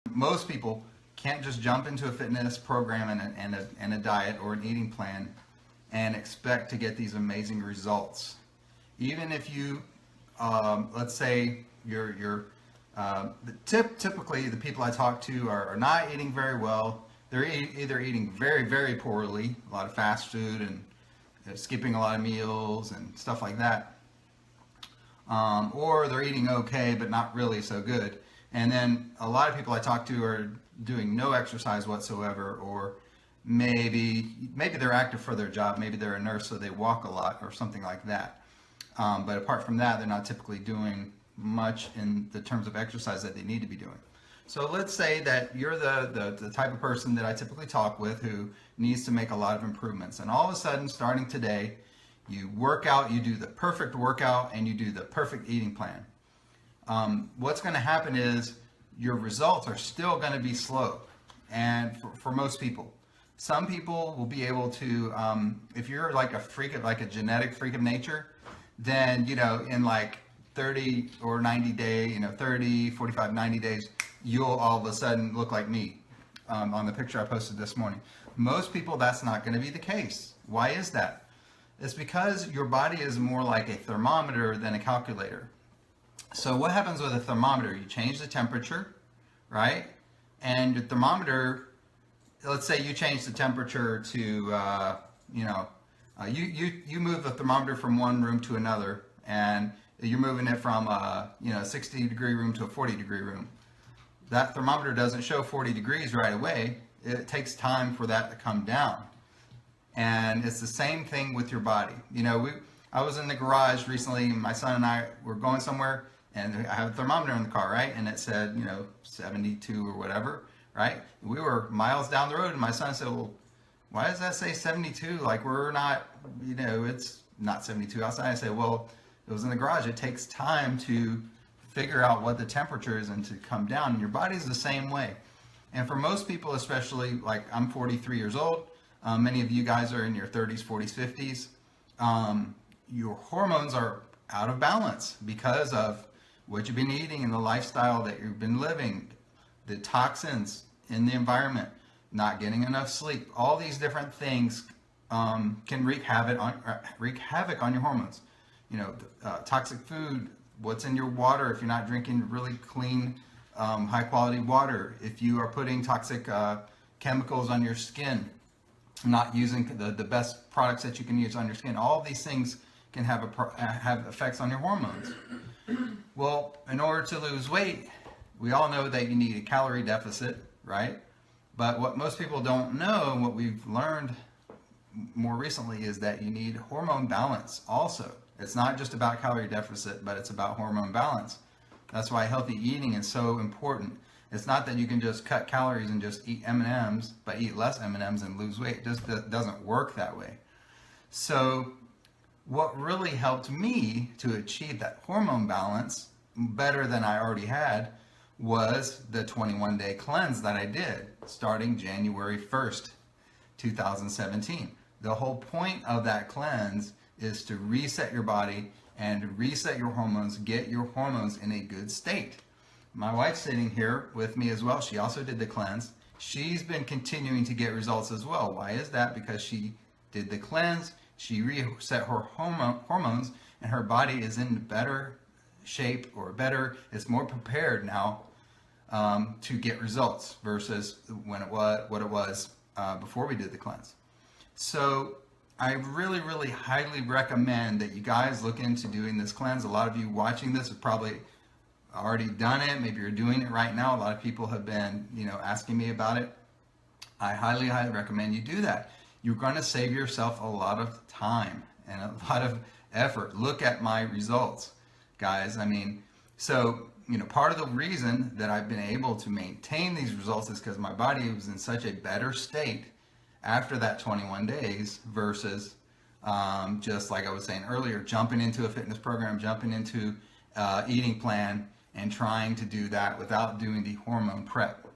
Most people can't just jump into a fitness program and a diet or an eating plan and expect to get these amazing results. Even if you, let's say typically the people I talk to are not eating very well. They're either eating very, very poorly, a lot of fast food and skipping a lot of meals and stuff like that. Or they're eating okay, but not really so good. And then a lot of people I talk to are doing no exercise whatsoever, or maybe they're active for their job. Maybe they're a nurse, so they walk a lot or something like that. But apart from that, they're not typically doing much in the terms of exercise that they need to be doing. So let's say that you're the type of person that I typically talk with who needs to make a lot of improvements. And all of a sudden, starting today, you work out, you do the perfect workout, and you do the perfect eating plan. What's going to happen is your results are still going to be slow. And for most people, some people will be able to, if you're like a genetic freak of nature, then, in like 30 or 90 days, 30, 45, 90 days, you'll all of a sudden look like me on the picture I posted this morning. Most people, that's not going to be the case. Why is that? It's because your body is more like a thermometer than a calculator. So what happens with a thermometer? You change the temperature, right? And the thermometer, let's say you change the temperature to, you move the thermometer from one room to another, and you're moving it from a 60-degree room to a 40-degree room. That thermometer doesn't show 40 degrees right away. It takes time for that to come down. And it's the same thing with your body. I was in the garage recently, and my son and I were going somewhere, and I have a thermometer in the car, right? And it said, 72 or whatever, right? We were miles down the road, and my son said, well, why does that say 72? Like, we're not, it's not 72 outside. I said, well, it was in the garage. It takes time to figure out what the temperature is and to come down. And your body's the same way. And for most people, especially, like I'm 43 years old, many of you guys are in your 30s, 40s, 50s. Your hormones are out of balance because of what you've been eating and the lifestyle that you've been living, the toxins in the environment, not getting enough sleep. All these different things can wreak havoc on your hormones. Toxic food, what's in your water if you're not drinking really clean, high quality water, if you are putting toxic chemicals on your skin, not using the best products that you can use on your skin. All of these things can have effects on your hormones. Well, in order to lose weight, we all know that you need a calorie deficit, right? But what most people don't know, and what we've learned more recently, is that you need hormone balance also. It's not just about calorie deficit, but it's about hormone balance. That's why healthy eating is so important. It's not that you can just cut calories and just eat M&Ms, but eat less M&Ms and lose weight. It just doesn't work that way. So what really helped me to achieve that hormone balance better than I already had was the 21-day cleanse that I did starting January 1st, 2017. The whole point of that cleanse is to reset your body and reset your hormones, get your hormones in a good state. My wife's sitting here with me as well. She also did the cleanse. She's been continuing to get results as well. Why is that? Because she did the cleanse, she reset her hormones, and her body is in better shape, or better, it's more prepared now to get results versus what it was before we did the cleanse. So I really, really highly recommend that you guys look into doing this cleanse. A lot of you watching this have probably already done it. Maybe you're doing it right now. A lot of people have been, asking me about it. I highly, highly recommend you do that. You're going to save yourself a lot of time and a lot of effort. Look at my results, guys. Part of the reason that I've been able to maintain these results is because my body was in such a better state after that 21 days versus just like I was saying earlier, jumping into a fitness program, jumping into eating plan, and trying to do that without doing the hormone prep.